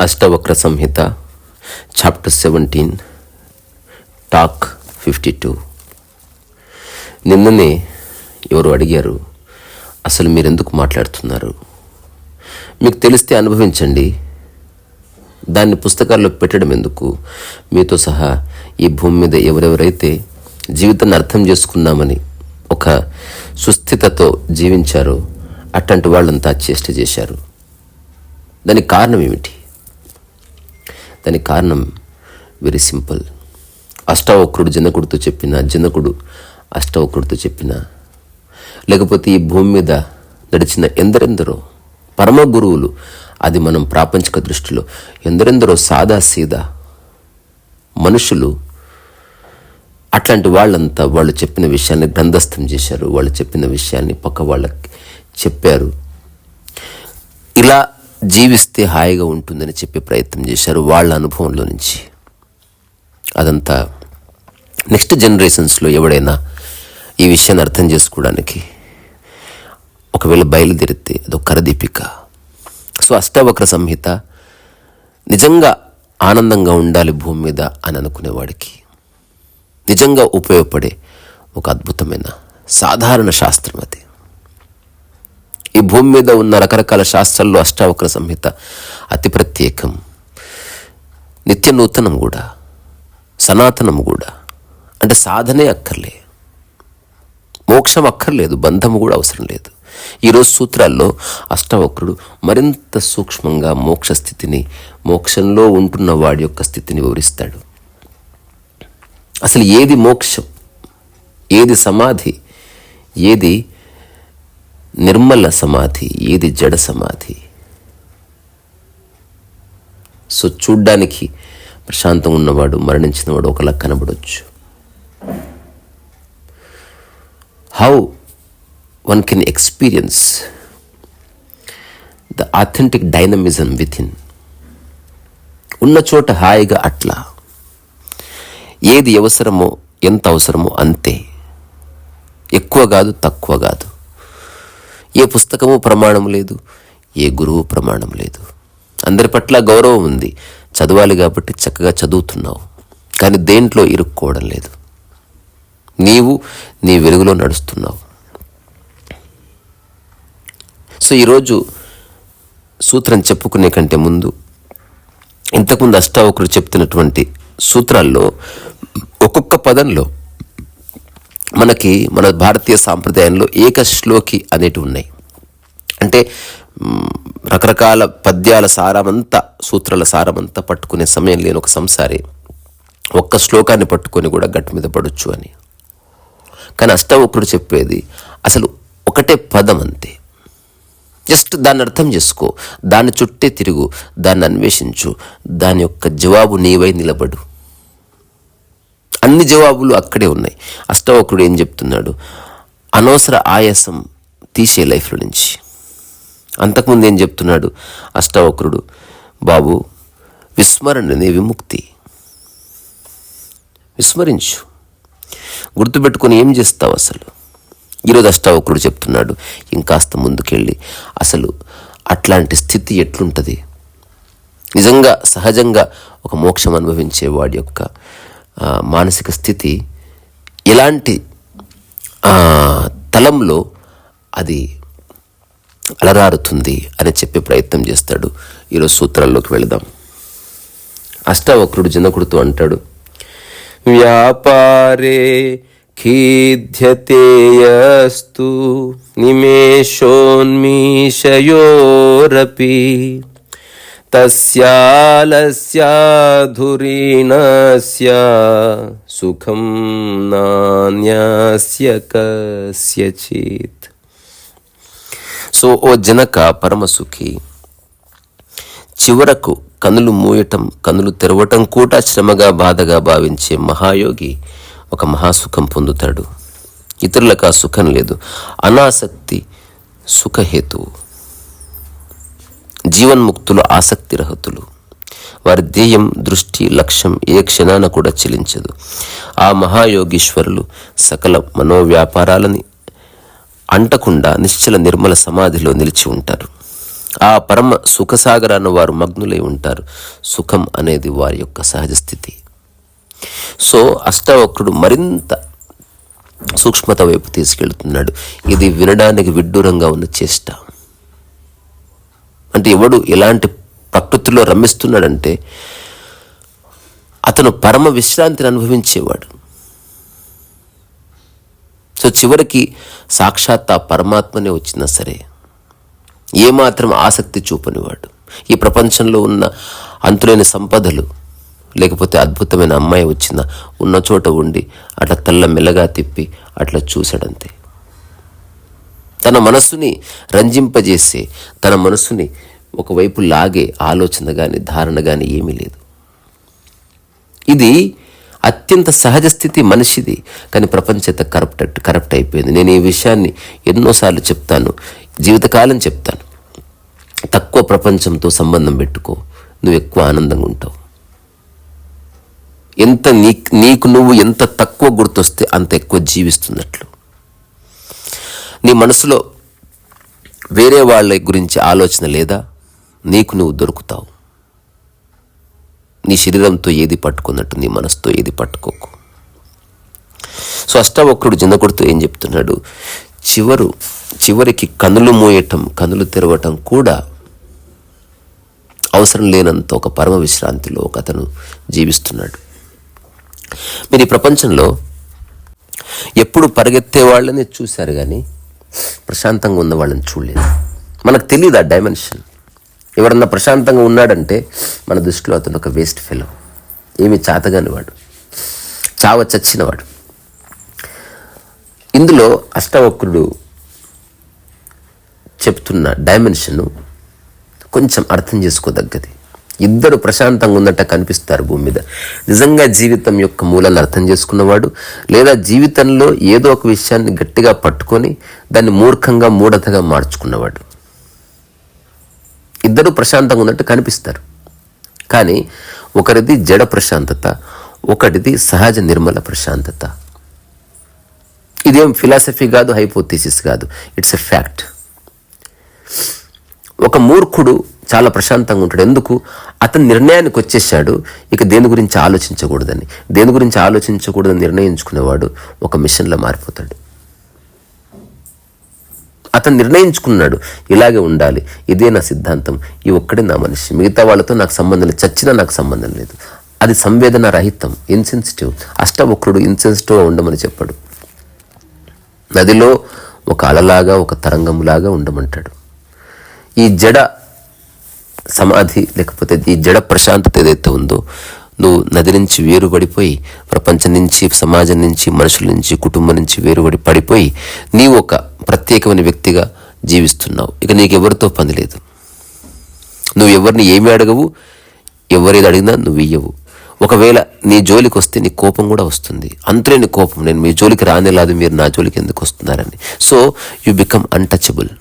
అష్టవక్ర సంహిత chapter 17 talk 52. నిన్ననే ఎవరు అడిగారు, అసలు మీరెందుకు మాట్లాడుతున్నారు? మీకు తెలిస్తే అనుభవించండి, దాన్ని పుస్తకాల్లో పెట్టడం ఎందుకు? మీతో సహా ఈ భూమి మీద ఎవరెవరైతే జీవితాన్ని అర్థం చేసుకున్నామని ఒక సుస్థితతో జీవించారో అట్లాంటి వాళ్ళంతా చేష్ట చేశారు. దానికి కారణం ఏమిటి? దానికి కారణం వెరీ సింపుల్. అష్టావక్రుడు జనకుడితో చెప్పిన, జనకుడు అష్టావక్రుడితో చెప్పిన, లేకపోతే ఈ భూమి మీద నడిచిన ఎందరెందరో పరమ గురువులు, అది మనం ప్రాపంచిక దృష్టిలో ఎందరెందరో సాదా సీదా మనుషులు, అట్లాంటి వాళ్ళంతా వాళ్ళు చెప్పిన విషయాన్ని గ్రంథస్థం చేశారు. వాళ్ళు చెప్పిన విషయాన్ని పక్క వాళ్ళకి చెప్పారు. ఇలా జీవిస్తే హాయిగా ఉంటుందని చెప్పే ప్రయత్నం చేశారు వాళ్ళ అనుభవంలో నుంచి. అదంతా నెక్స్ట్ జనరేషన్స్లో ఎవడైనా ఈ విషయాన్ని అర్థం చేసుకోవడానికి ఒకవేళ బయలుదేరితే అదొక కరదీపిక. సో అష్టావక్ర సంహిత నిజంగా ఆనందంగా ఉండాలి భూమి మీద అని అనుకునేవాడికి నిజంగా ఉపయోగపడే ఒక అద్భుతమైన సాధారణ శాస్త్రం అది. ఈ భూమి మీద ఉన్న రకరకాల శాస్త్రాల్లో అష్టావక్ర సంహిత అతి ప్రత్యేకం, నిత్య నూతనం కూడా, సనాతనం కూడా. అంటే సాధనే అక్కర్లే, మోక్షం అక్కర్లేదు, బంధము కూడా అవసరం లేదు. ఈరోజు సూత్రాల్లో అష్టావక్రుడు మరింత సూక్ష్మంగా మోక్ష స్థితిని, మోక్షంలో ఉంటున్న వాడి యొక్క స్థితిని వివరిస్తాడు. అసలు ఏది మోక్షం, ఏది సమాధి, ఏది నిర్మల సమాధి, ఏది జడ సమాధి. సో చూడ్డానికి ప్రశాంతంగా ఉన్నవాడు, మరణించినవాడు ఒకలా కనబడవచ్చు. How one can experience the authentic dynamism within. ఉన్న చోట హాయిగా అట్లా, ఏది అవసరమో ఎంత అవసరమో అంతే, ఎక్కువ కాదు తక్కువ కాదు. ఏ పుస్తకము ప్రమాణం లేదు, ఏ గురువు ప్రమాణం లేదు. అందరి పట్ల గౌరవం ఉంది, చదవాలి కాబట్టి చక్కగా చదువుతున్నావు, కానీ దేంట్లో ఇరుక్కోవడం లేదు. నీవు నీ వెలుగులో నడుస్తున్నావు. సో ఈరోజు సూత్రం చెప్పుకునే కంటే ముందు, ఇంతకుముందు అష్టావక్రుడు చెప్తున్నటువంటి సూత్రాల్లో ఒక్కొక్క పదంలో మనకి మన భారతీయ సాంప్రదాయంలో ఏకశ్లోకి అనేటివి ఉన్నాయి. అంటే రకరకాల పద్యాల సారమంతా, సూత్రాల సారమంతా పట్టుకునే సమయం లేని ఒక సంసారి ఒక్క శ్లోకాన్ని పట్టుకొని కూడా గట్టు మీద పడొచ్చు అని. కానీ అష్టావక్రుడు చెప్పేది అసలు ఒకటే పదం అంతే. జస్ట్ దాన్ని అర్థం చేసుకో, దాన్ని చుట్టే తిరుగు, దాన్ని అన్వేషించు, దాని యొక్క జవాబు నీవై నిలబడు. అన్ని జవాబులు అక్కడే ఉన్నాయి. అష్టావక్రుడు ఏం చెప్తున్నాడు? అనవసర ఆయాసం తీసే లైఫ్లో నుంచి. అంతకుముందు ఏం చెప్తున్నాడు అష్టావక్రుడు? బాబు, విస్మరణనే విముక్తి. విస్మరించు, గుర్తుపెట్టుకొని ఏం చేస్తావు అసలు? ఈరోజు అష్టావక్రుడు చెప్తున్నాడు ఇంకాస్త ముందుకెళ్ళి అసలు అట్లాంటి స్థితి ఎట్లుంటుంది, నిజంగా సహజంగా ఒక మోక్షం అనుభవించే వాడి యొక్క మానసిక స్థితి ఎలాంటి తలంలో అది అలరారుతుంది అని చెప్పే ప్రయత్నం చేస్తాడు. ఈరోజు సూత్రాల్లోకి వెళదాం. అష్టావక్రుడు జనకుడితో అంటాడు, వ్యాపారే ఖీద్యతేయస్తు నిమేషోన్మీషయోరపి తస్యాలస్యాధురీణస్య సుఖం నాన్యస్య కస్యచిత్. సో ఓ జనక పరమసుఖి, చివరకు కనులు మూయటం, కనులు తెరవటం కూడా శ్రమగా బాధగా భావించే మహాయోగి ఒక మహాసుఖం పొందుతాడు. ఇతరులకు ఆ సుఖం లేదు. అనాసక్తి సుఖహేతువు. జీవన్ముక్తులు ఆసక్తి రహితులు. వారి ధ్యేయం, దృష్టి, లక్ష్యం ఏ క్షణాన కూడా చెలించదు. ఆ మహాయోగీశ్వరులు సకల మనోవ్యాపారాలని అంటకుండా నిశ్చల నిర్మల సమాధిలో నిలిచి ఉంటారు. ఆ పరమ సుఖసాగరాన వారు మగ్నులై ఉంటారు. సుఖం అనేది వారి యొక్క సహజ స్థితి. సో అష్టావక్రుడు మరింత సూక్ష్మత వైపు తీసుకెళ్తున్నాడు. ఇది వినడానికి విడ్డూరంగా ఉన్న చేష్ట. అంటే ఎవడు ఎలాంటి ప్రకృతిలో రమిస్తున్నాడంటే అతను పరమ విశ్రాంతిని అనుభవించేవాడు. సో చివరికి సాక్షాత్ ఆ పరమాత్మనే వచ్చినా సరే ఏమాత్రం ఆసక్తి చూపనివాడు. ఈ ప్రపంచంలో ఉన్న అంతులేని సంపదలు, లేకపోతే అద్భుతమైన అమ్మాయి వచ్చిన ఉన్న చోట ఉండి అట్లా తల్ల మెల్లగా తిప్పి అట్లా చూశాడంతే. తన మనస్సుని రంజింపజేసే, తన మనస్సుని ఒకవైపు లాగే ఆలోచన కానీ ధారణ కానీ ఏమీ లేదు. ఇది అత్యంత సహజ స్థితి మనిషిది. కానీ ప్రపంచంతో కరప్ట్ అయిపోయింది. నేను ఈ విషయాన్ని ఎన్నోసార్లు చెప్తాను, జీవితకాలం చెప్తాను. తక్కువ ప్రపంచంతో సంబంధం పెట్టుకో, నువ్వు ఎక్కువ ఆనందంగా ఉంటావు. ఎంత నీకు నువ్వు ఎంత తక్కువ గుర్తొస్తే అంత ఎక్కువ జీవిస్తున్నట్లు. నీ మనసులో వేరే వాళ్ళ గురించి ఆలోచన లేదా, నీకు నువ్వు దొరుకుతావు. నీ శరీరంతో ఏది పట్టుకున్నట్టు నీ మనసుతో ఏది పట్టుకోకు. సో అష్టావక్రుడు జిందకుడితో ఏం చెప్తున్నాడు? చివరికి కనులు మూయటం, కనులు తెరవటం కూడా అవసరం లేనంత ఒక పరమ విశ్రాంతిలో ఒక అతను జీవిస్తున్నాడు. మీరు ఈ ప్రపంచంలో ఎప్పుడు పరిగెత్తే వాళ్ళని చూశారు కానీ ప్రశాంతంగా ఉన్న వాళ్ళని చూడలేదు. మనకు తెలియదు ఆ డైమెన్షన్. ఎవరన్నా ప్రశాంతంగా ఉన్నాడంటే మన దృష్టిలో అతను ఒక వేస్ట్ ఫెలో, ఏమి చాతగాని వాడు, చావ చచ్చినవాడు. ఇందులో అష్టావక్రుడు చెప్తున్న డైమెన్షను కొంచెం అర్థం చేసుకోదగ్గది. ఇద్దరు ప్రశాంతంగా ఉన్నట్టు కనిపిస్తారు భూమి మీద. నిజంగా జీవితం యొక్క మూలాన్ని అర్థం చేసుకున్నవాడు, లేదా జీవితంలో ఏదో ఒక విషయాన్ని గట్టిగా పట్టుకొని దాన్ని మూర్ఖంగా మూఢతగా మార్చుకున్నవాడు. ఇద్దరు ప్రశాంతంగా ఉన్నట్టు కనిపిస్తారు. కానీ ఒకరిది జడ ప్రశాంతత, ఒకటిది సహజ నిర్మల ప్రశాంతత. ఇదేం ఫిలాసఫీ కాదు, హైపోథీసిస్ కాదు, ఇట్స్ ఎ ఫ్యాక్ట్. ఒక మూర్ఖుడు చాలా ప్రశాంతంగా ఉంటాడు. ఎందుకు? అతను నిర్ణయానికి వచ్చేసాడు, ఇక దేని గురించి ఆలోచించకూడదని. దేని గురించి ఆలోచించకూడదని నిర్ణయించుకునేవాడు ఒక మిషన్లో మారిపోతాడు. అతను నిర్ణయించుకున్నాడు, ఇలాగే ఉండాలి, ఇదే నా సిద్ధాంతం, ఈ ఒక్కడే నా మనిషి, మిగతా వాళ్ళతో నాకు సంబంధం లేదు, చచ్చినా నాకు సంబంధం లేదు. అది సంవేదన రహితం, ఇన్సెన్సిటివ్. అష్టావక్రుడు ఇన్సెన్సిటివ్గా ఉండమని చెప్పాడు. నదిలో ఒక అలలాగా, ఒక తరంగంలాగా ఉండమంటాడు. ఈ జడ సమాధి లేకపోతే ఈ జడ ప్రశాంతత ఏదైతే ఉందో, నువ్వు నది నుంచి వేరుపడిపోయి, ప్రపంచం నుంచి, సమాజం నుంచి, మనుషుల నుంచి, కుటుంబం నుంచి పడిపోయి నీవు ఒక ప్రత్యేకమైన వ్యక్తిగా జీవిస్తున్నావు. ఇక నీకెవరితో పని లేదు. నువ్వు ఎవరిని ఏమి అడగవు, ఎవరేది అడిగినా నువ్వు ఇయ్యవు. ఒకవేళ నీ జోలికి వస్తే నీ కోపం కూడా వస్తుంది. అంతలేని కోపం, నేను మీ జోలికి రానేలాదు, మీరు నా జోలికి ఎందుకు వస్తున్నారని. So you become untouchable.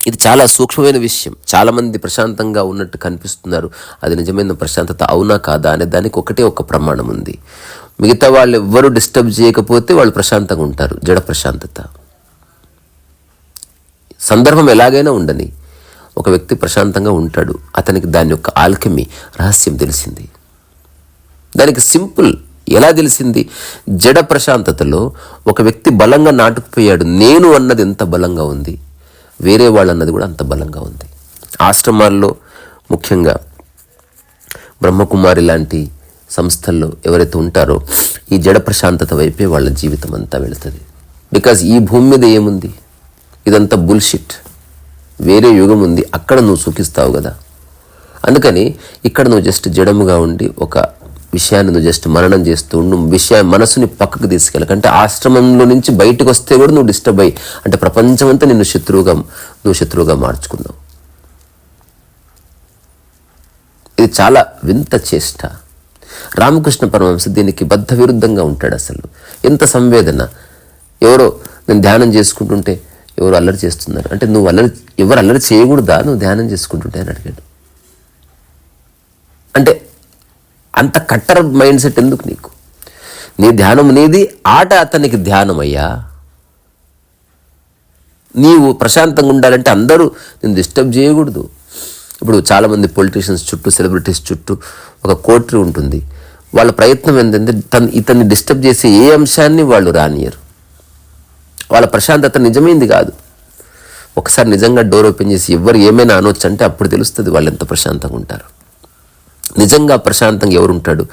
ఇది చాలా సూక్ష్మమైన విషయం. చాలామంది ప్రశాంతంగా ఉన్నట్టు కనిపిస్తున్నారు. అది నిజమైన ప్రశాంతత అవునా కాదా అనే దానికి ఒకటే ఒక ప్రమాణం ఉంది. మిగతా వాళ్ళు ఎవ్వరూ డిస్టర్బ్ చేయకపోతే వాళ్ళు ప్రశాంతంగా ఉంటారు. జడ ప్రశాంతత. సందర్భం ఎలాగైనా ఉండని ఒక వ్యక్తి ప్రశాంతంగా ఉంటాడు. అతనికి దాని యొక్క ఆల్కెమీ, రహస్యం తెలిసింది. దానికి సింపుల్ ఎలా తెలిసింది? జడ ప్రశాంతతలో ఒక వ్యక్తి బలంగా నాటుకుపోయాడు. నేను అన్నది ఎంత బలంగా ఉంది, వేరే వాళ్ళు అన్నది కూడా అంత బలంగా ఉంది. ఆశ్రమాల్లో ముఖ్యంగా బ్రహ్మకుమారి లాంటి సంస్థల్లో ఎవరైతే ఉంటారో ఈ జడ ప్రశాంతత వైపే వాళ్ళ జీవితం అంతా వెళుతుంది. బికాజ్ ఈ భూమి మీద ఏముంది? ఇదంతా బుల్షిట్. వేరే యుగం ఉంది, అక్కడ నువ్వు సుఖిస్తావు కదా. అందుకని ఇక్కడ నువ్వు జస్ట్ జడముగా ఉండి ఒక విషయాన్ని నువ్వు జస్ట్ మననం చేస్తూ ఉండు. మనసుని పక్కకు తీసుకెళ్ళకంటే ఆశ్రమంలో నుంచి బయటకు వస్తే కూడా నువ్వు డిస్టర్బ్ అయ్యి, అంటే ప్రపంచం అంతా నువ్వు శత్రువుగా మార్చుకున్నావు. ఇది చాలా వింత చేష్ట. రామకృష్ణ పరమహంస దీనికి బద్ధ విరుద్ధంగా ఉంటాడు. అసలు ఎంత సంవేదన. ఎవరో నేను ధ్యానం చేసుకుంటుంటే ఎవరు అల్లరి చేస్తున్నారు అంటే, ఎవరు అల్లరి చేయకూడదా నువ్వు ధ్యానం చేసుకుంటుంటే అని అడిగాడు. అంత కట్టర్ మైండ్ సెట్ ఎందుకు నీకు? నీ ధ్యానం నీది, ఆట అతనికి ధ్యానం అయ్యా. నీవు ప్రశాంతంగా ఉండాలంటే అందరూ నేను డిస్టర్బ్ చేయకూడదు. ఇప్పుడు చాలామంది పొలిటీషియన్స్ చుట్టూ, సెలబ్రిటీస్ చుట్టూ ఒక కోటరీ ఉంటుంది. వాళ్ళ ప్రయత్నం ఏంటంటే ఇతన్ని డిస్టర్బ్ చేసే ఏ అంశాన్ని వాళ్ళు రానియరు. వాళ్ళ ప్రశాంతత నిజమైంది కాదు. ఒకసారి నిజంగా డోర్ ఓపెన్ చేసి ఎవరు ఏమైనా అనొచ్చు అంటే అప్పుడు తెలుస్తుంది వాళ్ళు ఎంత ప్రశాంతంగా ఉంటారు. నిజంగా ప్రశాంతంగా ఎవరు ఉంటాడు?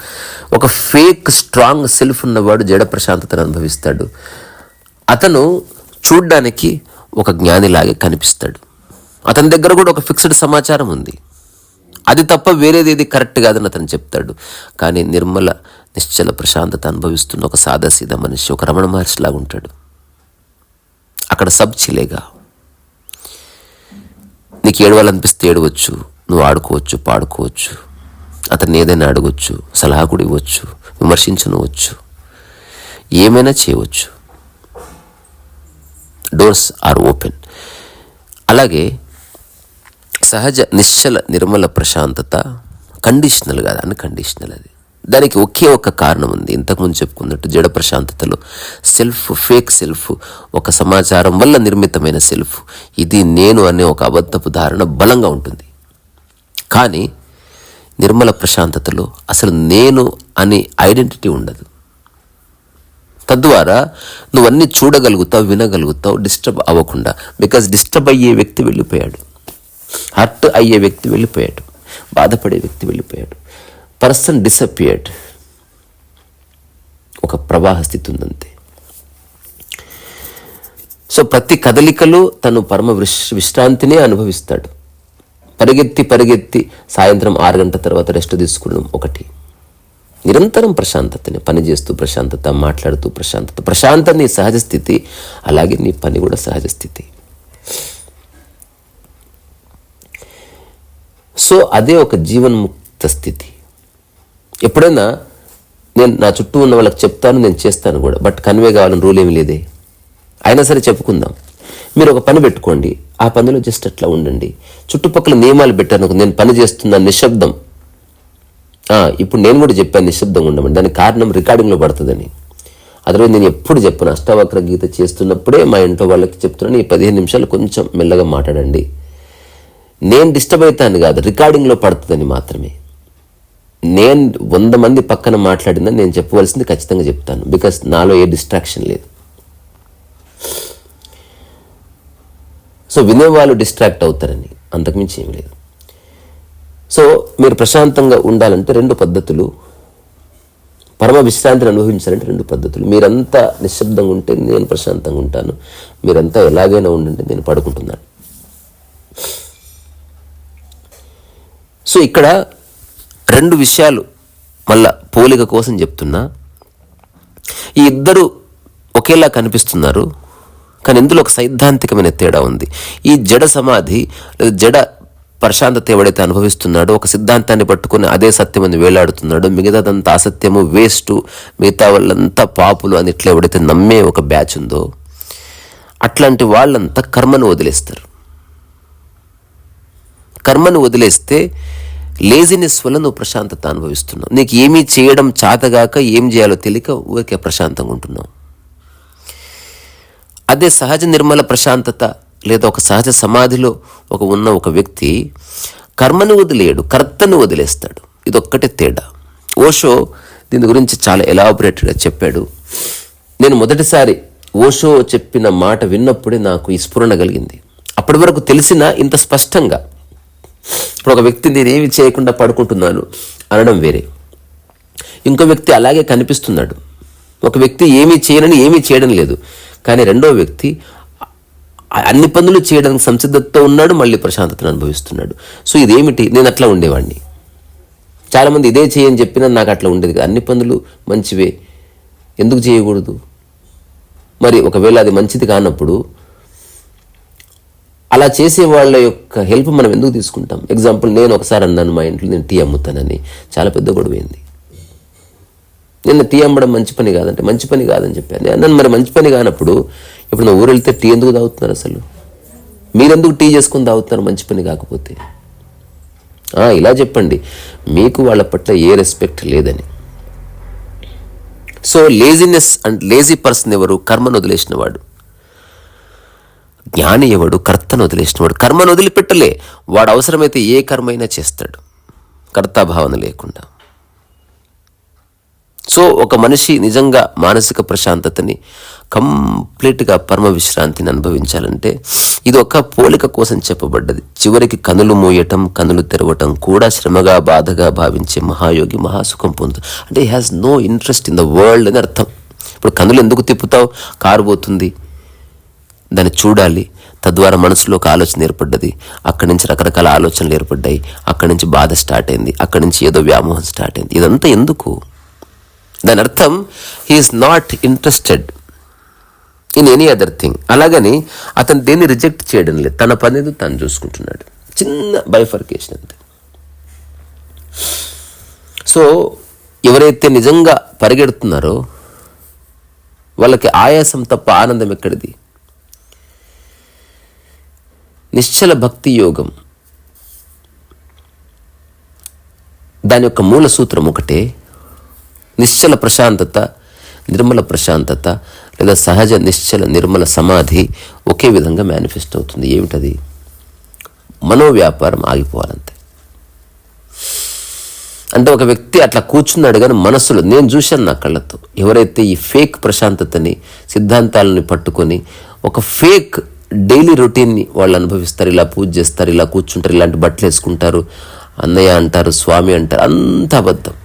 ఒక ఫేక్ స్ట్రాంగ్ సెల్ఫ్ ఉన్నవాడు జడ ప్రశాంతతను అనుభవిస్తాడు. అతను చూడ్డానికి ఒక జ్ఞానిలాగే కనిపిస్తాడు. అతని దగ్గర కూడా ఒక ఫిక్స్డ్ సమాచారం ఉంది. అది తప్ప వేరేది ఏది కరెక్ట్ కాదని అతను చెప్తాడు. కానీ నిర్మల నిశ్చల ప్రశాంతత అనుభవిస్తున్న ఒక సాదాసీదా మనిషి, ఒక రమణ మహర్షిలాగా ఉంటాడు. అక్కడ సబ్ చిలేగా. నీకు ఏడవాలనిపిస్తే ఏడవచ్చు, నువ్వు ఆడుకోవచ్చు, పాడుకోవచ్చు, అతన్ని ఏదైనా అడగవచ్చు, సలహా కూడా ఇవ్వచ్చు, విమర్శించనవచ్చు, ఏమైనా చేయవచ్చు. Doors are open. అలాగే సహజ నిశ్చల నిర్మల ప్రశాంతత కండిషనల్ కాదు, అన్కండిషనల్. అది దానికి ఒకే ఒక్క కారణం ఉంది. ఇంతకుముందు చెప్పుకున్నట్టు జడ ప్రశాంతతలో సెల్ఫ్, ఫేక్ సెల్ఫ్, ఒక సమాచారం వల్ల నిర్మితమైన సెల్ఫ్, ఇది నేను అనే ఒక అబద్ధపు ధారణ బలంగా ఉంటుంది. కానీ నిర్మల ప్రశాంతతలో అసలు నేను అనే ఐడెంటిటీ ఉండదు. తద్వారా నువ్వన్నీ చూడగలుగుతావు, వినగలుగుతావు, డిస్టర్బ్ అవ్వకుండా. బికాజ్ డిస్టర్బ్ అయ్యే వ్యక్తి వెళ్ళిపోయాడు, హర్ట్ అయ్యే వ్యక్తి వెళ్ళిపోయాడు, బాధపడే వ్యక్తి వెళ్ళిపోయాడు, పర్సన్ డిసపియర్డ్. ఒక ప్రవాహ స్థితి ఉందంతే. సో ప్రతి కదలికలో తను పరమ విశ్రాంతినే అనుభవిస్తాడు. పరిగెత్తి సాయంత్రం 6 గంటల తర్వాత రెస్ట్ తీసుకోవడం ఒకటి. నిరంతరం ప్రశాంతతని, పని చేస్తూ ప్రశాంతత, మాట్లాడుతూ ప్రశాంతత. ప్రశాంతత నీ సహజ స్థితి, అలాగే నీ పని కూడా సహజ స్థితి. సో అదే ఒక జీవన్ముక్త స్థితి. ఎప్పుడైనా నేను నా చుట్టూ ఉన్న వాళ్ళకి చెప్తాను, నేను చేస్తాను కూడా, బట్ కన్వే కావాలని రూల్ ఏమి లేదే. అయినా సరే చెప్పుకుందాం. మీరు ఒక పని పెట్టుకోండి, ఆ పనిలో జస్ట్ అట్లా ఉండండి. చుట్టుపక్కల నియమాలు పెట్టాను, నేను పని చేస్తున్నాను, నిశ్శబ్దం. ఇప్పుడు నేను కూడా చెప్పాను నిశ్శబ్దంగా ఉండమని. దానికి కారణం రికార్డింగ్లో పడుతుందని. అదర్వైజ్ నేను ఎప్పుడు చెప్పాను, అష్టావక్ర గీత చేస్తున్నప్పుడే మా ఇంట్లో వాళ్ళకి చెప్తున్నాను, ఈ 15 నిమిషాలు కొంచెం మెల్లగా మాట్లాడండి. నేను డిస్టర్బ్ అవుతాను కాదు, రికార్డింగ్లో పడుతుందని మాత్రమే. నేను 100 మంది పక్కన మాట్లాడిందని నేను చెప్పవలసింది ఖచ్చితంగా చెప్తాను. బికాస్ నాలో ఏ డిస్ట్రాక్షన్ లేదు. సో వినేవాళ్ళు డిస్ట్రాక్ట్ అవుతారని, అంతకుమించి ఏమి లేదు. సో మీరు ప్రశాంతంగా ఉండాలంటే 2 పద్ధతులు, పరమ విశ్రాంతిని అనుభవించాలంటే 2 పద్ధతులు. మీరంతా నిశ్శబ్దంగా ఉంటే నేను ప్రశాంతంగా ఉంటాను, మీరంతా ఎలాగైనా ఉండండి నేను పడుకుంటున్నాను. సో ఇక్కడ 2 విషయాలు మళ్ళా పోలిక కోసం చెప్తున్నా. ఈ ఇద్దరు ఒకేలా కనిపిస్తున్నారు, కానీ ఇందులో ఒక సైద్ధాంతికమైన తేడా ఉంది. ఈ జడ సమాధి లేదా జడ ప్రశాంతత ఎవడైతే అనుభవిస్తున్నాడో, ఒక సిద్ధాంతాన్ని పట్టుకుని అదే సత్యం అని వేలాడుతున్నాడో, మిగతాదంతా అసత్యము, వేస్టు, మిగతా వాళ్ళంతా పాపులు అని ఇట్లా ఎవడైతే నమ్మే ఒక బ్యాచ్ ఉందో, అట్లాంటి వాళ్ళంతా కర్మను వదిలేస్తారు. కర్మను వదిలేస్తే లేజినెస్ వల్ల నువ్వు ప్రశాంతత అనుభవిస్తున్నావు. నీకు ఏమీ చేయడం చాతగాక, ఏం చేయాలో తెలియక ఊరికే ప్రశాంతంగా ఉంటున్నావు. అదే సహజ నిర్మల ప్రశాంతత లేదా ఒక సహజ సమాధిలో ఉన్న ఒక వ్యక్తి కర్మను వదిలేయడు, కర్తను వదిలేస్తాడు. ఇదొక్కటే తేడా. ఓషో దీని గురించి చాలా ఎలాబొరేటెడ్గా చెప్పాడు. నేను మొదటిసారి ఓషో చెప్పిన మాట విన్నప్పుడే నాకు ఈ స్ఫురణ కలిగింది. అప్పటి వరకు తెలిసినా ఇంత స్పష్టంగా. ఇప్పుడు ఒక వ్యక్తి నేనేమి చేయకుండా పడుకుంటున్నాను అనడం వేరే, ఇంకో వ్యక్తి అలాగే కనిపిస్తున్నాడు. ఒక వ్యక్తి ఏమీ చేయనని ఏమీ చేయడం లేదు, కానీ రెండో వ్యక్తి అన్ని పనులు చేయడానికి సంసిద్ధతతో ఉన్నాడు, మళ్ళీ ప్రశాంతతను అనుభవిస్తున్నాడు. సో ఇదేమిటి? నేను అట్లా ఉండేవాడిని. చాలామంది ఇదే చేయని చెప్పినా నాకు అట్లా ఉండేది కదా. అన్ని పనులు మంచివే, ఎందుకు చేయకూడదు? మరి ఒకవేళ అది మంచిది కానప్పుడు అలా చేసే వాళ్ళ యొక్క హెల్ప్ మనం ఎందుకు తీసుకుంటాం? ఎగ్జాంపుల్, నేను ఒకసారి అన్నాను మా ఇంట్లో నేను టీ అమ్ముతానని, చాలా పెద్ద గొడవైంది. నిన్న టీ అమ్మడం మంచి పని కాదంటే మంచి పని కాదని చెప్పాను. నన్ను మరి మంచి పని కానప్పుడు ఇప్పుడు నా ఊరు వెళ్తే టీ ఎందుకు తాగుతున్నారు? అసలు మీరెందుకు టీ చేసుకుని తాగుతున్నారు మంచి పని కాకపోతే? ఇలా చెప్పండి, మీకు వాళ్ళ పట్ల ఏ రెస్పెక్ట్ లేదని. So laziness and lazy person ఎవరు? కర్మను వదిలేసినవాడు. జ్ఞాని ఎవడు? కర్తను వదిలేసినవాడు. కర్మను వదిలిపెట్టలే, వాడు అవసరమైతే ఏ కర్మైనా చేస్తాడు కర్తాభావన లేకుండా. సో ఒక మనిషి నిజంగా మానసిక ప్రశాంతతని, కంప్లీట్గా పరమ విశ్రాంతిని అనుభవించాలంటే ఇది ఒక పోలిక కోసం చెప్పబడ్డది. చివరికి కనులు మూయటం, కనులు తెరవటం కూడా శ్రమగా, బాధగా భావించే మహాయోగి మహాసుఖం పొందుతాడు. అంటే he has no interest in the world అని అర్థం. ఇప్పుడు కనులు ఎందుకు తిప్పుతావు? కారు పోతుంది, దాన్ని చూడాలి, తద్వారా మనసులో ఒక ఆలోచన ఏర్పడ్డది, అక్కడి నుంచి రకరకాల ఆలోచనలు ఏర్పడ్డాయి, అక్కడి నుంచి బాధ స్టార్ట్ అయింది, అక్కడి నుంచి ఏదో వ్యామోహం స్టార్ట్ అయింది. ఇదంతా ఎందుకు? దాని అర్థం he is not interested in any other thing. అలాగని అతను దేన్ని రిజెక్ట్ చేయడం లేదు, తన పనేది తను చూసుకుంటున్నాడు. చిన్న బైఫర్కేషన్ అంతే. సో ఎవరైతే నిజంగా పరిగెడుతున్నారో వాళ్ళకి ఆయాసం తప్ప ఆనందం ఎక్కడిది? నిశ్చల భక్తి యోగం, దాని యొక్క మూల సూత్రం ఒకటే. నిశ్చల ప్రశాంతత, నిర్మల ప్రశాంతత లేదా సహజ నిశ్చల నిర్మల సమాధి ఒకే విధంగా మేనిఫెస్ట్ అవుతుంది. ఏమిటది? మనోవ్యాపారం ఆగిపోవాలంతే. అంటే ఒక వ్యక్తి అట్లా కూర్చున్నాడు కానీ మనసులో, నేను చూశాను నా కళ్ళతో, ఎవరైతే ఈ ఫేక్ ప్రశాంతతని, సిద్ధాంతాలని పట్టుకొని ఒక ఫేక్ డైలీ రొటీన్ని వాళ్ళు అనుభవిస్తారు. ఇలా పూజ చేస్తారు, ఇలా కూర్చుంటారు, ఇలాంటి బట్టలు వేసుకుంటారు, అన్నయ్య అంటారు, స్వామి అంటారు, అంత అబద్ధం.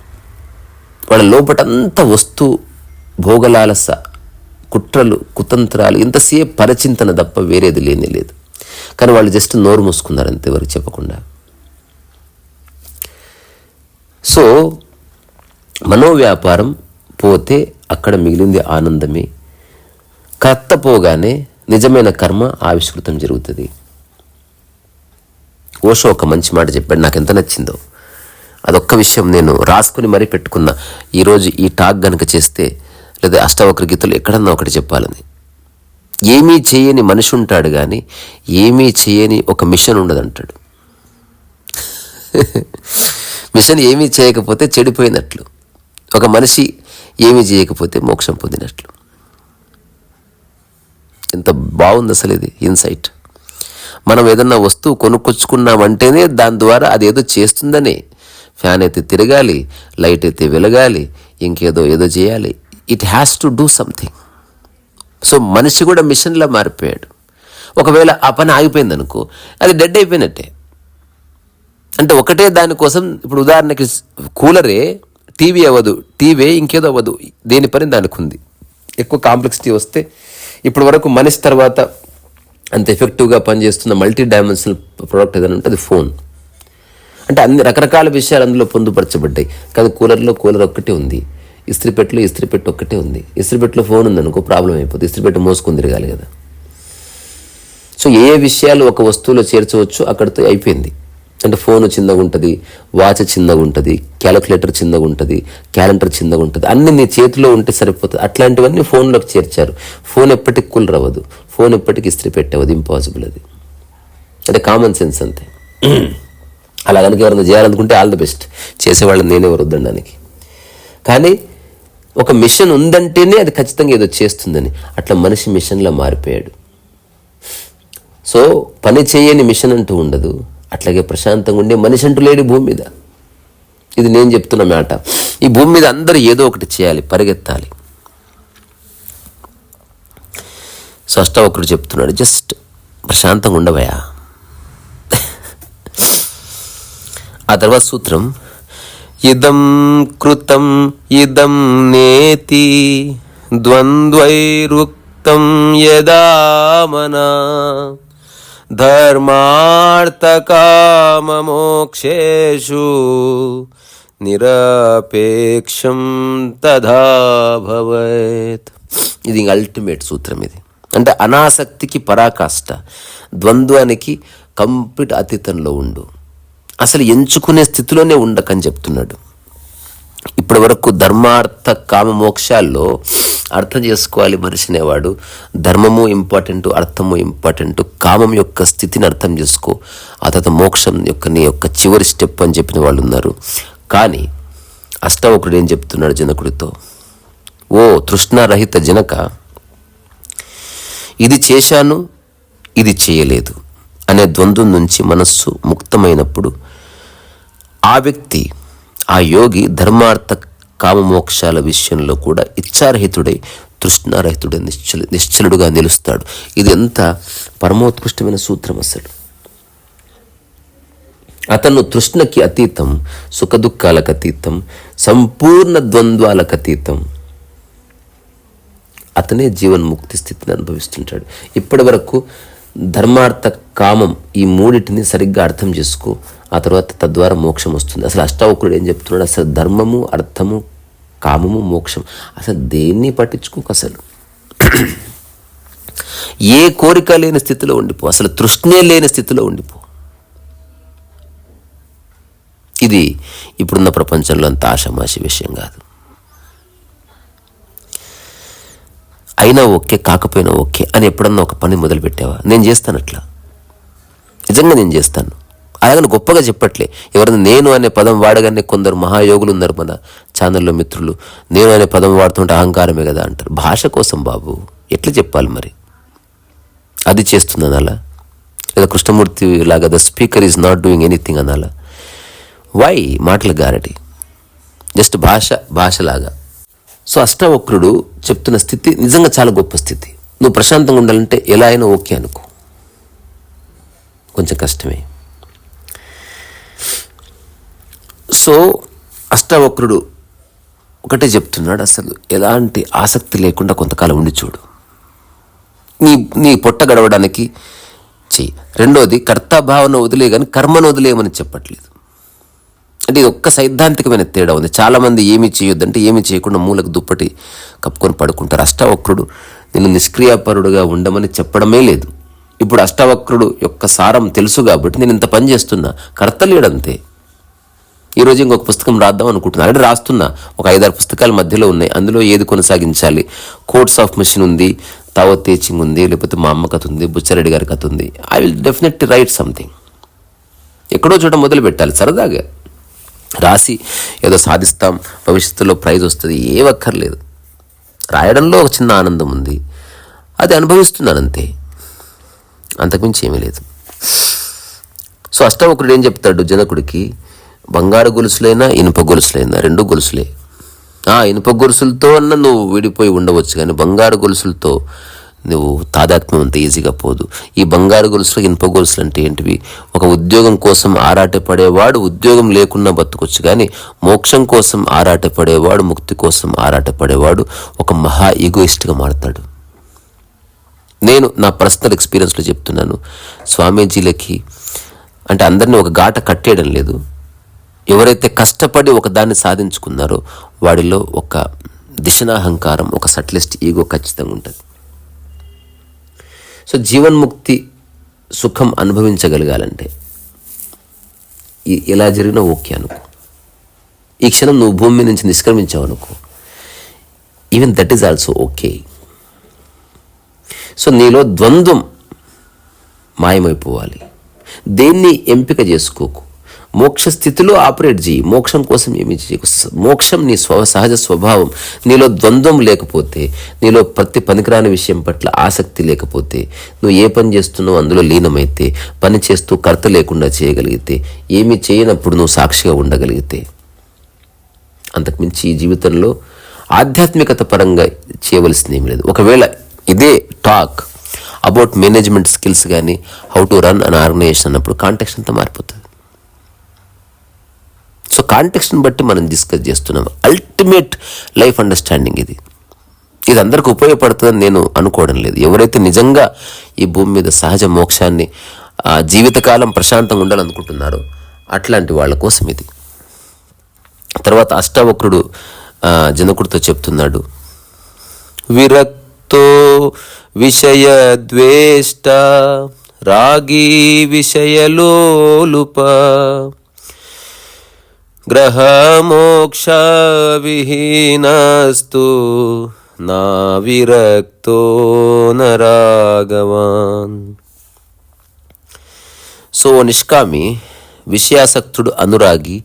వాళ్ళ లోపట అంత వస్తు భోగలాలస, కుట్రలు, కుతంత్రాలు, ఇంతసేపు పరచింతన తప్ప వేరేది లేనే లేదు. కానీ వాళ్ళు జస్ట్ నోరు మూసుకున్నారు అంతే, ఎవరికి చెప్పకుండా. సో మనోవ్యాపారం పోతే అక్కడ మిగిలింది ఆనందమే. కర్త పోగానే నిజమైన కర్మ ఆవిష్కృతం జరుగుతుంది. ఓషో ఒక మంచి మాట చెప్పాడు, నాకు ఎంత నచ్చిందో. అదొక్క విషయం నేను రాసుకుని మరీ పెట్టుకున్నా, ఈరోజు ఈ టాక్ గనక చేస్తే లేదా అష్టావక్ర గీతలు ఎక్కడన్నా ఒకటి చెప్పాలని. ఏమీ చేయని మనిషి ఉంటాడు కానీ ఏమీ చేయని ఒక మిషన్ ఉండదంటాడు. మిషన్ ఏమీ చేయకపోతే చెడిపోయినట్లు, ఒక మనిషి ఏమీ చేయకపోతే మోక్షం పొందినట్లు. ఎంత బాగుంది అసలు ఇది ఇన్సైట్. మనం ఏదన్నా వస్తువు కొనుక్కొచ్చుకున్నామంటేనే దాని ద్వారా అది ఏదో చేస్తుందనే. ఫ్యాన్ అయితే తిరగాలి, లైట్ అయితే వెలగాలి, ఇంకేదో ఏదో చేయాలి. It has to do something. So మనిషి కూడా మిషన్లా మారిపోయాడు. ఒకవేళ ఆ పని ఆగిపోయింది అనుకో, అది డెడ్ అయిపోయినట్టే. అంటే ఒకటే దానికోసం, ఇప్పుడు ఉదాహరణకి కూలరే టీవీ అవ్వదు, టీవీ ఇంకేదో అవ్వదు, దేని పని దానికి ఉంది. ఎక్కువ కాంప్లెక్సిటీ వస్తే, ఇప్పటి వరకు మనిషి తర్వాత అంత ఎఫెక్టివ్గా పనిచేస్తున్న మల్టీ డైమెన్షనల్ ప్రోడక్ట్ ఏదైనా ఉంటే అది ఫోన్. అంటే అన్ని రకరకాల విషయాలు అందులో పొందుపరచబడ్డాయి. కానీ కూలర్లో కూలర్ ఒక్కటే ఉంది, ఇస్త్రీపెట్టెలో ఇస్త్రీపెట్టు ఒక్కటే ఉంది. ఇస్త్రీపెట్టెలో ఫోన్ ఉందనుకో ప్రాబ్లం అయిపోతుంది, ఇస్త్రీపెట్టు మోసుకొని తిరగాలి కదా. సో ఏ విషయాలు ఒక వస్తువులో చేర్చవచ్చు అక్కడితో అయిపోయింది. అంటే ఫోను చిన్నగా ఉంటుంది, వాచ్ చిన్నగా ఉంటుంది, క్యాలిక్యులేటర్ చిన్నగా ఉంటుంది, క్యాలెండర్ చిన్నగా ఉంటుంది, అన్ని నీ చేతిలో ఉంటే సరిపోతుంది. అట్లాంటివన్నీ ఫోన్లోకి చేర్చారు. ఫోన్ ఎప్పటికి కూలర్ అవ్వదు, ఫోన్ ఎప్పటికి ఇస్త్రీ పెట్టవద్దు, ఇంపాసిబుల్ అది. అంటే కామన్ సెన్స్ అంతే. అలా కనుక ఎవరైనా చేయాలనుకుంటే ఆల్ ది బెస్ట్, చేసేవాళ్ళని నేనెవరు వద్దనడానికి. కానీ ఒక మిషన్ ఉందంటేనే అది ఖచ్చితంగా ఏదో చేస్తుందని, అట్లా మనిషి మిషన్లా మారిపోయాడు. సో పని చేయని మిషన్ అంటూ ఉండదు, అట్లాగే ప్రశాంతంగా ఉండే మనిషి అంటూ లేడు భూమి మీద. ఇది నేను చెప్తున్న మాట. ఈ భూమి మీద అందరూ ఏదో ఒకటి చేయాలి, పరిగెత్తాలి. సో అష్టావక్రుడు చెప్తున్నాడు, జస్ట్ ప్రశాంతంగా ఉండవయా. ఆ తర్వాత సూత్రం, ఇదం కృతం ఇదం నేతి ద్వంద్వైరుక్తం యదా మనా ధర్మార్థకామమోక్షేషు నిరపేక్షం తథా భవేత్. ఇది అల్టిమేట్ సూత్రం. ఇది అంటే అనాసక్తికి పరాకాష్ట, ద్వంద్వానికి కంప్లీట్ అతీతంలో ఉండు, అసలు ఎంచుకునే స్థితిలోనే ఉండకని చెప్తున్నాడు. ఇప్పటి వరకు ధర్మార్థ కామ మోక్షాల్లో అర్థం చేసుకోవాలి మనిషి అనేవాడు. ధర్మము ఇంపార్టెంట్, అర్థము ఇంపార్టెంట్. కామం యొక్క స్థితిని అర్థం చేసుకో, ఆ తర్వాత మోక్షం యొక్క నీ యొక్క చివరి స్టెప్ అని చెప్పిన వాళ్ళు ఉన్నారు. కానీ అష్టావక్రుడు ఏం చెప్తున్నాడు జనకుడితో? ఓ తృష్ణారహిత జనక, ఇది చేశాను, ఇది చేయలేదు అనే ద్వంద్వం నుంచి మనస్సు ముక్తమైనప్పుడు ఆ వ్యక్తి, ఆ యోగి ధర్మార్థ కామమోక్షాల విషయంలో కూడా ఇచ్ఛారహితుడై తృష్ణారహితుడై నిశ్చలుడుగా నిలుస్తాడు. ఇది ఎంత పరమోత్కృష్టమైన సూత్రం అసలు. అతను తృష్ణకి అతీతం, సుఖదుఖాలకు అతీతం, సంపూర్ణ ద్వంద్వాలకు అతీతం. అతనే జీవన్ముక్తి స్థితిని అనుభవిస్తుంటాడు. ఇప్పటి వరకు ధర్మార్థ కామం ఈ మూడింటిని సరిగ్గా అర్థం చేసుకో, ఆ తర్వాత తద్వారా మోక్షం వస్తుంది. అసలు అష్టావక్రుడు ఏం చెప్తున్నాడు? అసలు ధర్మము, అర్థము, కామము, మోక్షం అసలు దేన్ని పట్టించుకోక, అసలు ఏ కోరిక లేని స్థితిలో ఉండిపో, అసలు తృష్ణే లేని స్థితిలో ఉండిపో. ఇది ఇప్పుడున్న ప్రపంచంలో అంత ఆషామాషి విషయం కాదు. అయినా ఓకే, కాకపోయినా ఓకే అని ఎప్పుడన్నా ఒక పని మొదలు పెట్టావా? నేను చేస్తాను అట్లా, నిజంగా నేను చేస్తాను. అలాగని గొప్పగా చెప్పట్లే. ఎవరైనా నేను అనే పదం వాడగానే కొందరు మహాయోగులు ఉన్నారు మన ఛానల్లో మిత్రులు, నేను అనే పదం వాడుతుంటే అహంకారమే కదా అంటారు. భాష కోసం బాబు, ఎట్లా చెప్పాలి మరి? అది చేస్తుంది అనాలా? లేదా కృష్ణమూర్తి లాగా the speaker is not doing anything అనాలా? వై మాటల గారటి? జస్ట్ భాషలాగా. సో అష్టావక్రుడు చెప్తున్న స్థితి నిజంగా చాలా గొప్ప స్థితి. నువ్వు ప్రశాంతంగా ఉండాలంటే ఎలా అయినా ఓకే అనుకో, కొంచెం కష్టమే. సో అష్టావక్రుడు ఒకటే చెప్తున్నాడు, అసలు ఎలాంటి ఆసక్తి లేకుండా కొంతకాలం ఉండి చూడు, నీ పొట్ట గడవడానికి చెయ్యి. రెండోది, కర్తాభావన వదిలే కానీ కర్మను వదిలేయమని చెప్పట్లేదు. అంటే ఇది ఒక్క సైద్ధాంతికమైన తేడా ఉంది. చాలామంది ఏమీ చేయొద్దంటే ఏమీ చేయకుండా మూలకు దుప్పటి కప్పుకొని పడుకుంటారు. అష్టావక్రుడు నేను నిష్క్రియాపరుడుగా ఉండమని చెప్పడమే లేదు. ఇప్పుడు అష్టావక్రుడు యొక్క సారం తెలుసు కాబట్టి నేను ఇంత పని చేస్తున్నా, కర్త లేడంతే. ఈరోజు ఇంకొక పుస్తకం రాద్దాం అనుకుంటున్నా, అంటే రాస్తున్నా. ఒక 5-6 పుస్తకాల మధ్యలో ఉన్నాయి. అందులో ఏది కొనసాగించాలి? కోర్ట్స్ ఆఫ్ మిషన్ ఉంది, తావత్ టీచింగ్ ఉంది, లేకపోతే మా అమ్మ కథ ఉంది, బుచ్చారెడ్డి గారి కథ ఉంది. I will definitely write something. ఎక్కడో చోట మొదలు పెట్టాలి, సరదాగా రాసి ఏదో సాధిస్తాం, భవిష్యత్తులో ప్రైజ్ వస్తుంది, ఏవక్కర్లేదు. రాయడంలో ఒక చిన్న ఆనందం ఉంది, అది అనుభవిస్తున్నాను అంతే, అంతకుమించి ఏమీ లేదు. సో అష్టావక్రుడు ఏం చెప్తాడు జనకుడికి? బంగారు గొలుసులైనా ఇనుప గొలుసులైనా రెండు గొలుసులే. ఇనుప గొలుసులతో అన్న నువ్వు విడిపోయి ఉండవచ్చు, కానీ బంగారు గొలుసులతో నువ్వు తాదాత్మ్యం అంత ఈజీగా పోదు. ఈ బంగారు గొలుసులు, ఇనుప గొలుసులు అంటే ఏంటివి? ఒక ఉద్యోగం కోసం ఆరాటపడేవాడు ఉద్యోగం లేకున్నా బతుకొచ్చు, కానీ మోక్షం కోసం ఆరాటపడేవాడు, ముక్తి కోసం ఆరాటపడేవాడు ఒక మహా ఈగోయిస్ట్గా మారతాడు. నేను నా పర్సనల్ ఎక్స్పీరియన్స్లో చెప్తున్నాను. స్వామీజీలకి అంటే అందరినీ ఒక గాట కట్టేయడం లేదు. ఎవరైతే కష్టపడి ఒక దాన్ని సాధించుకున్నారో వాడిలో ఒక దిశనాహంకారం, ఒక సట్లిస్ట్ ఈగో ఖచ్చితంగా ఉంటుంది. సో జీవన్ముక్తి సుఖం అనుభవించగలగాలంటే ఎలా జరిగినా ఓకే అనుకో. ఈ క్షణం నువ్వు భూమి నుంచి నిష్క్రమించావు అనుకో, even that is also okay. So నీలో ద్వంద్వం మాయమైపోవాలి. దేన్ని ఎంపిక చేసుకోకు. మోక్ష స్థితిలో ఆపరేట్ చేయి, మోక్షం కోసం ఏమి చేయకు. మోక్షం నీ సహజ స్వభావం. నీలో ద్వంద్వం లేకపోతే, నీలో ప్రతి పనికిరాని విషయం పట్ల ఆసక్తి లేకపోతే, నువ్వు ఏ పని చేస్తున్నావు అందులో లీనమైతే, పని చేస్తూ కర్త లేకుండా చేయగలిగితే, ఏమీ చేయనప్పుడు నువ్వు సాక్షిగా ఉండగలిగితే, అంతకుమించి ఈ జీవితంలో ఆధ్యాత్మికత పరంగా చేయవలసింది ఏమీ లేదు. ఒకవేళ ఇదే టాక్ అబౌట్ మేనేజ్మెంట్ స్కిల్స్ కానీ, how to run an organisation అన్నప్పుడు కాంటెక్స్ట్ అంతా మారిపోతుంది. సో కాంటెక్స్ట్ని బట్టి మనం డిస్కస్ చేస్తున్నాం. అల్టిమేట్ లైఫ్ అండర్స్టాండింగ్ ఇది అందరికీ ఉపయోగపడుతుందని నేను అనుకోవడం లేదు. ఎవరైతే నిజంగా ఈ భూమి మీద సహజ మోక్షాన్ని జీవితకాలం ప్రశాంతంగా ఉండాలనుకుంటున్నారో అట్లాంటి వాళ్ళ కోసం ఇది. తర్వాత అష్టావక్రుడు జనకుడితో చెప్తున్నాడు, విరక్తో విషయ ద్వేష్ట రాగీ విషయలోలుప గ్రహ మోక్ష విహీనస్తు నా విరక్తో నరాగవాన్. సో నిష్కామి విషయాసక్తుడు అనురాగి,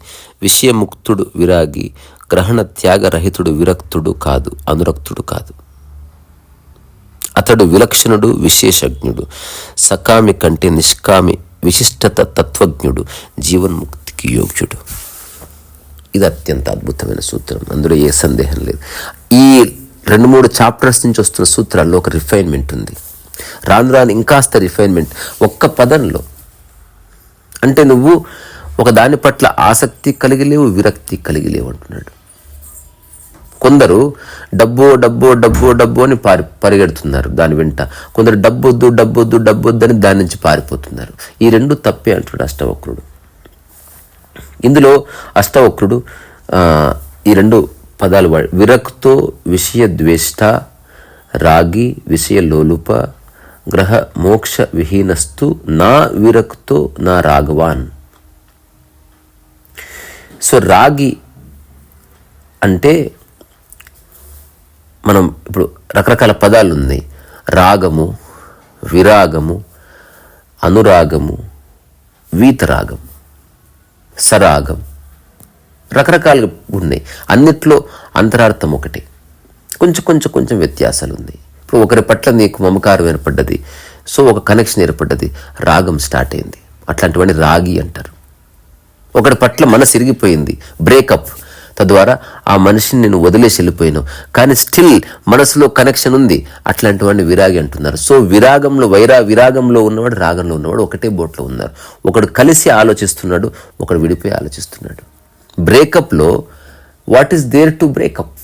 విషయముక్తుడు విరాగి, గ్రహణ త్యాగరహితుడు విరక్తుడు కాదు, అనురక్తుడు కాదు. అతడు విలక్షణుడు, విశేషజ్ఞుడు. సకామి కంటే నిష్కామి విశిష్టత తత్వజ్ఞుడు, జీవన్ముక్తికి యోగ్యుడు. ఇది అత్యంత అద్భుతమైన సూత్రం, అందులో ఏ సందేహం లేదు. ఈ 2-3 చాప్టర్స్ నుంచి వస్తున్న సూత్రాల్లో ఒక రిఫైన్మెంట్ ఉంది. రాను రాను ఇంకాస్త రిఫైన్మెంట్ ఒక్క పదంలో. అంటే నువ్వు ఒక దాని పట్ల ఆసక్తి కలిగి లేవు, విరక్తి కలిగి లేవు అంటున్నాడు. కొందరు డబ్బు డబ్బు డబ్బు డబ్బు అని పరిగెడుతున్నారు దాని వెంట. కొందరు డబ్బొద్దు డబ్బొద్దు డబ్బొద్దు అని దాని నుంచి పారిపోతున్నారు. ఈ 2 తప్పే అంటున్నాడు అష్టవక్రుడు. ఇందులో అష్టవక్రుడు ఈ 2 పదాలు వాడు. విరక్తో విషయ ద్వేష్ట, రాగి విషయ లోలుప, గ్రహ మోక్ష విహీనస్తు నా విరక్తో నా రాఘవాన్. సో రాగి అంటే మనం ఇప్పుడు రకరకాల పదాలు ఉన్నాయి. రాగము, విరాగము, అనురాగము, వీతరాగం, సరాగం, రకరకాలుగా ఉన్నాయి. అన్నిట్లో అంతరార్థం ఒకటే, కొంచెం కొంచెం కొంచెం వ్యత్యాసాలు ఉన్నాయి. ఇప్పుడు ఒకరి పట్ల నీకు మమకారం ఏర్పడ్డది, సో ఒక కనెక్షన్ ఏర్పడ్డది, రాగం స్టార్ట్ అయింది, అట్లాంటివన్నీ రాగి అంటారు. ఒకరి పట్ల మనసు ఇరిగిపోయింది, బ్రేకప్, తద్వారా ఆ మనిషిని నేను వదిలేసి వెళ్ళిపోయాను, కానీ స్టిల్ మనసులో కనెక్షన్ ఉంది, అట్లాంటివన్నీ విరాగి అంటున్నారు. సో విరాగంలో విరాగంలో ఉన్నవాడు, రాగంలో ఉన్నవాడు ఒకటే బోట్లో ఉన్నారు. ఒకడు కలిసి ఆలోచిస్తున్నాడు, ఒకడు విడిపోయి ఆలోచిస్తున్నాడు. బ్రేకప్లో what is there to breakup?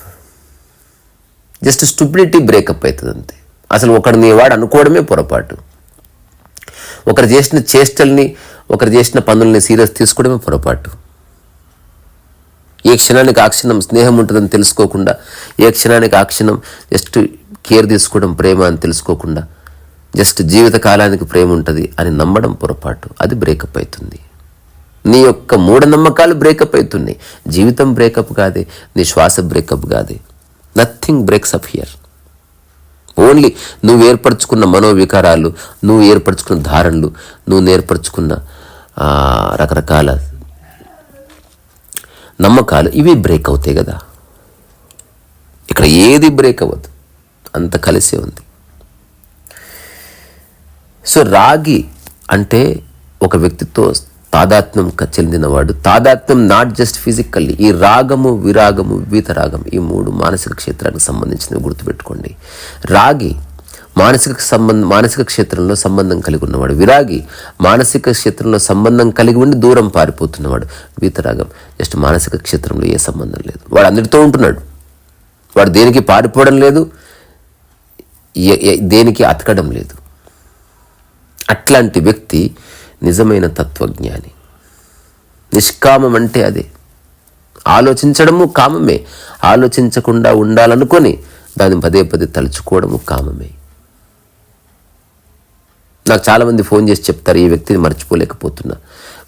Just stupidity breakup అవుతుంది అంతే. అసలు ఒకడిని వాడు అనుకోవడమే పొరపాటు. ఒకరు చేసిన చేష్టల్ని, ఒకరు చేసిన పనుల్ని సీరియస్ తీసుకోవడమే పొరపాటు. ఏ క్షణానికి ఆ క్షణం స్నేహం ఉంటుందని తెలుసుకోకుండా, ఏ క్షణానికి ఆ క్షణం జస్ట్ కేర్ తీసుకోవడం ప్రేమ అని తెలుసుకోకుండా, జస్ట్ జీవితకాలానికి ప్రేమ ఉంటుంది అని నమ్మడం పొరపాటు. అది బ్రేకప్ అవుతుంది. నీ యొక్క మూఢనమ్మకాలు బ్రేకప్ అవుతున్నాయి. జీవితం బ్రేకప్ కాదే, నీ శ్వాస బ్రేకప్ కాదే. Nothing breaks up here. Only నువ్వు ఏర్పరచుకున్న మనోవికారాలు, నువ్వు ఏర్పరచుకున్న ధారణలు, నువ్వు నేర్పరచుకున్న రకరకాల నమ్మకాలు, ఇవి బ్రేక్ అవుతాయి కదా. ఇక్కడ ఏది బ్రేక్ అవ్వదు, అంత కలిసే ఉంది. సో రాగి అంటే ఒక వ్యక్తితో తాదాత్మ్యం చెందినవాడు. తాదాత్మ్యం నాట్ జస్ట్ ఫిజికల్లీ. ఈ రాగము, విరాగము, వీతరాగం, ఈ 3 మానసిక క్షేత్రానికి సంబంధించినవి గుర్తుపెట్టుకోండి. రాగి మానసిక క్షేత్రంలో సంబంధం కలిగి ఉన్నవాడు. విరాగి మానసిక క్షేత్రంలో సంబంధం కలిగి ఉండి దూరం పారిపోతున్నవాడు. వీతరాగం జస్ట్ మానసిక క్షేత్రంలో ఏ సంబంధం లేదు, వాడు అందరితో ఉంటున్నాడు, వాడు దేనికి పారిపోవడం లేదు, దేనికి అతకడం లేదు. అట్లాంటి వ్యక్తి నిజమైన తత్వజ్ఞాని. నిష్కామం అంటే అదే. ఆలోచించడము కామమే, ఆలోచించకుండా ఉండాలనుకొని దాన్ని పదే పదే తలుచుకోవడము కామమే. నాకు చాలామంది ఫోన్ చేసి చెప్తారు, ఈ వ్యక్తిని మర్చిపోలేకపోతున్నా.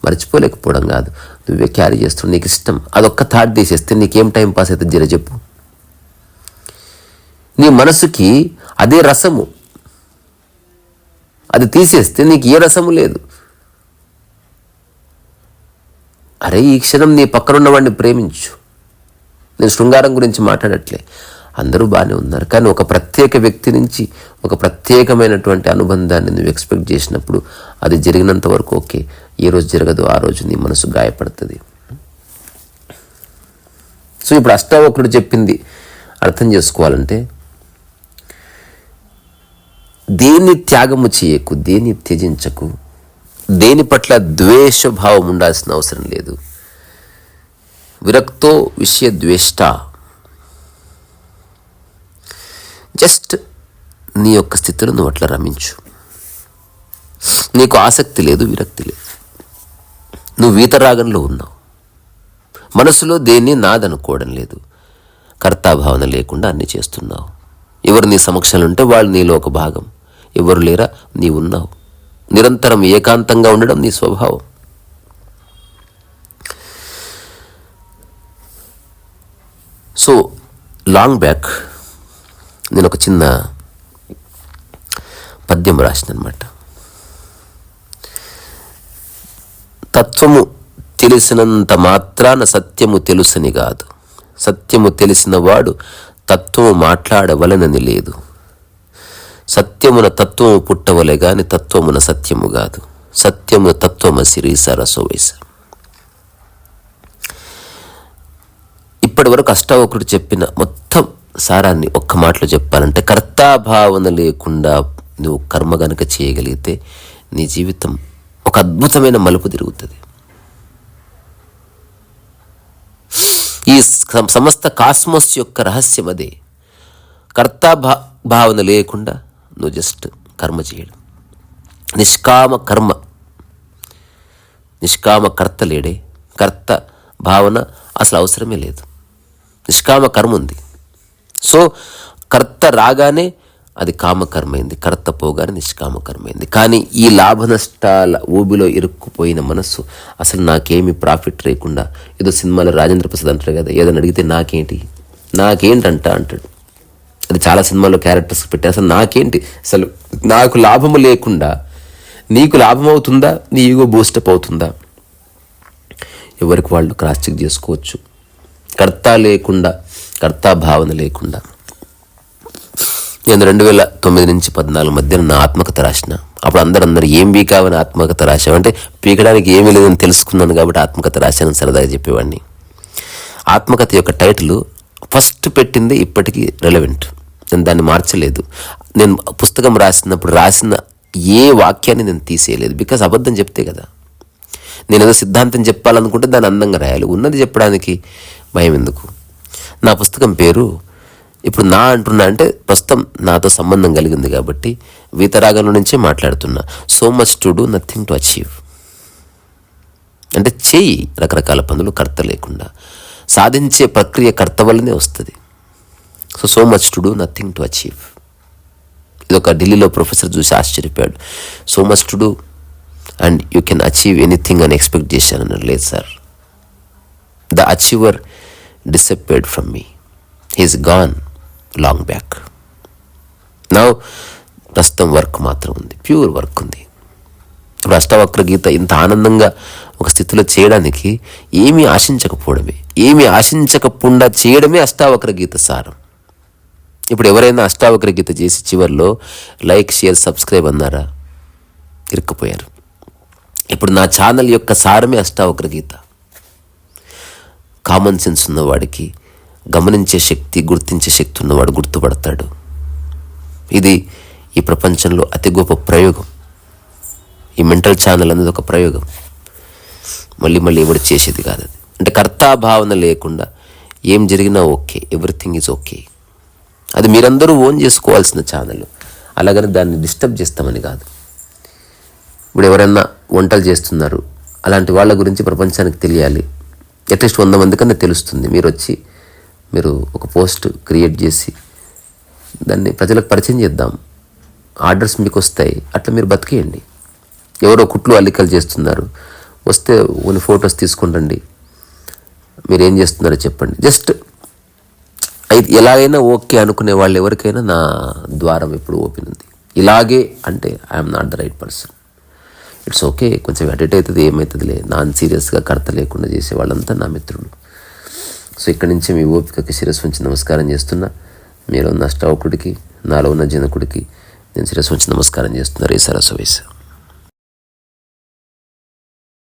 మర్చిపోలేకపోవడం కాదు, నువ్వే క్యారీ చేస్తున్నావు, నీకు ఇష్టం. అదొక్క థాట్ తీసేస్తే నీకేం టైం పాస్ అవుతుంది జర చెప్పు. నీ మనసుకి అదే రసము, అది తీసేస్తే నీకు ఏ రసము లేదు. అరే ఈ క్షణం నీ పక్కనున్న వాడిని ప్రేమించు. నేను శృంగారం గురించి మాట్లాడట్లే, అందరూ బాగానే ఉన్నారు, కానీ ఒక ప్రత్యేక వ్యక్తి నుంచి ఒక ప్రత్యేకమైనటువంటి అనుబంధాన్ని నువ్వు ఎక్స్పెక్ట్ చేసినప్పుడు అది జరిగినంత వరకు ఓకే, ఏ రోజు జరగదు ఆ రోజు నీ మనసు గాయపడుతుంది. సో ఇప్పుడు అష్టావక్రుడు చెప్పింది అర్థం చేసుకోవాలంటే, దేన్ని త్యాగము చేయకు, దేన్ని త్యజించకు, దేని పట్ల ద్వేషభావం ఉండాల్సిన అవసరం లేదు. విరక్తో విషయ ద్వేష్ట, జస్ట్ నీ యొక్క స్థితిలో నువ్వు అట్లా రమించు. నీకు ఆసక్తి లేదు, విరక్తి లేదు, నువ్వు వీతరాగంలో ఉన్నావు. మనసులో దేన్ని నాదనుకోవడం లేదు, కర్తాభావన లేకుండా అన్ని చేస్తున్నావు. ఎవరు నీ సమక్షంలో ఉంటే వాళ్ళు నీలో ఒక భాగం, ఎవరు లేరా నీ ఉన్నావు. నిరంతరం ఏకాంతంగా ఉండడం నీ స్వభావం. సో లాంగ్ బ్యాక్ నేను ఒక చిన్న పద్యం రాసిన అనమాట. తత్వము తెలిసినంత మాత్రాన సత్యము తెలుసని కాదు, సత్యము తెలిసిన వాడు తత్వము మాట్లాడవలనని లేదు. సత్యమున తత్వము పుట్టవలే గాని తత్వమున సత్యము కాదు, సత్యమున తత్వమసి రీసరసోవైస. ఇప్పటి వరకు అష్టావక్రుడు చెప్పిన మొత్తం సారాన్ని ఒక్క మాటలో చెప్పాలంటే, కర్తాభావన లేకుండా నువ్వు కర్మ గనక చేయగలిగితే నీ జీవితం ఒక అద్భుతమైన మలుపు తిరుగుతుంది. ఈ సమస్త కాస్మోస్ యొక్క రహస్యం అదే. భావన లేకుండా నువ్వు జస్ట్ కర్మ చేయడం, నిష్కామ కర్మ. నిష్కామ కర్త లేడే, కర్త భావన అసలు అవసరమే లేదు, నిష్కామ కర్మ ఉంది. సో కర్త రాగానే అది కామకర్మైంది, కర్త పోగానే నిష్కామకర్మైంది. కానీ ఈ లాభ నష్టాల ఊబిలో ఇరుక్కుపోయిన మనస్సు అసలు నాకేమి ప్రాఫిట్ లేకుండా, ఏదో సినిమాలో రాజేంద్ర ప్రసాద్ అంటారు కదా, ఏదైనా అడిగితే నాకేంటంట అంటాడు. అది చాలా సినిమాలో క్యారెక్టర్స్ పెట్టి అసలు నాకేంటి, అసలు నాకు లాభము లేకుండా నీకు లాభం అవుతుందా, నీ ఈగో బూస్టప్ అవుతుందా, ఎవరికి వాళ్ళు క్రాస్ చెక్ చేసుకోవచ్చు. కర్త లేకుండా, కర్తా భావన లేకుండా. నేను 2009 నుంచి 14 మధ్యన నా ఆత్మకథ రాసిన. అప్పుడు అందరూ ఏం పీకావని ఆత్మకథ రాశావంటే, పీకడానికి ఏమీ లేదని తెలుసుకున్నాను కాబట్టి ఆత్మకథ రాశానని సరదాగా చెప్పేవాడిని. ఆత్మకథ యొక్క టైటిల్ ఫస్ట్ పెట్టింది ఇప్పటికీ రెలవెంట్, నేను దాన్ని మార్చలేదు. నేను పుస్తకం రాసినప్పుడు రాసిన ఏ వాక్యాన్ని నేను తీసేయలేదు. బికాజ్ అబద్ధం చెప్తే కదా, నేను ఏదో సిద్ధాంతం చెప్పాలనుకుంటే దాన్ని అందంగా రాయాలి, ఉన్నది చెప్పడానికి భయం ఎందుకు. నా పుస్తకం పేరు ఇప్పుడు నా అంటున్నా అంటే ప్రస్తుతం నాతో సంబంధం కలిగింది కాబట్టి వీతరాగంలో నుంచే మాట్లాడుతున్నా. So much to do, nothing to achieve. అంటే చేయి రకరకాల పనులు కర్త లేకుండా, సాధించే ప్రక్రియ కర్త వల్లనే వస్తుంది. So much to do, nothing to achieve. ఇది ఒక ఢిల్లీలో ప్రొఫెసర్ చూసి ఆశ్చర్యపోయాడు. So much to do and you can achieve anything అని ఎక్స్పెక్ట్ చేశాను అన్నాడు. లేదు sir, the achiever disappeared from me, he is gone long back. Now ప్రస్తుతం వర్క్ మాత్రం ఉంది, ప్యూర్ వర్క్ ఉంది. ఇప్పుడు అష్టావక్ర గీత ఇంత ఆనందంగా ఒక స్థితిలో చేయడానికి ఏమీ ఆశించకుండా చేయడమే అష్టావక్ర గీత సారం. ఇప్పుడు ఎవరైనా అష్టావక్ర గీత చేసి చివరిలో లైక్, షేర్, సబ్స్క్రైబ్ అన్నారా, ఇరుక్కుపోయారు. ఇప్పుడు నా ఛానల్ యొక్క సారమే అష్టావక్ర గీత. కామన్ సెన్స్ ఉన్నవాడికి, గమనించే శక్తి, గుర్తించే శక్తి ఉన్నవాడు గుర్తుపడతాడు. ఇది ఈ ప్రపంచంలో అతి గొప్ప ప్రయోగం. ఈ మెంటల్ ఛానల్ అనేది ఒక ప్రయోగం, మళ్ళీ ఎవడు చేసేది కాదు అది. అంటే కర్తాభావన లేకుండా ఏం జరిగినా ఓకే, ఎవ్రీథింగ్ ఈజ్ ఓకే. అది మీరందరూ ఓన్ చేసుకోవాల్సిన ఛానల్, అలాగని దాన్ని డిస్టర్బ్ చేస్తామని కాదు. ఇప్పుడు ఎవరైనా వంటలు చేస్తున్నారు, అలాంటి వాళ్ళ గురించి ప్రపంచానికి తెలియాలి, అట్లీస్ట్ 100 మంది కన్నా తెలుస్తుంది. మీరు ఒక పోస్ట్ క్రియేట్ చేసి దాన్ని ప్రజలకు పరిచయం చేద్దాం, ఆర్డర్స్ మీకు వస్తాయి, అట్లా మీరు బతికేయండి. ఎవరో కుట్లు అల్లికలు చేస్తున్నారు, వస్తే కొన్ని ఫొటోస్ తీసుకుంటండి, మీరు ఏం చేస్తున్నారో చెప్పండి. జస్ట్ ఎలాగైనా ఓకే అనుకునే వాళ్ళు ఎవరికైనా నా ద్వారం ఎప్పుడు ఓపెన్ ఉంది. ఇలాగే అంటే I'm not the right person, it's okay, కొంచెం అడిట్ అవుతుంది, ఏమవుతుందిలే, నాన్ సీరియస్గా కర్త లేకుండా చేసే వాళ్ళంతా నా మిత్రులు. సో ఇక్కడి నుంచి మీ ఓపికకి శిరస్సు ఉంచి నమస్కారం చేస్తున్నా. మీలో ఉన్న అష్టావకుడికి, నాలో ఉన్న జనకుడికి నేను శిరస్సు ఉంచి నమస్కారం చేస్తున్నా. రే సరస్వతి.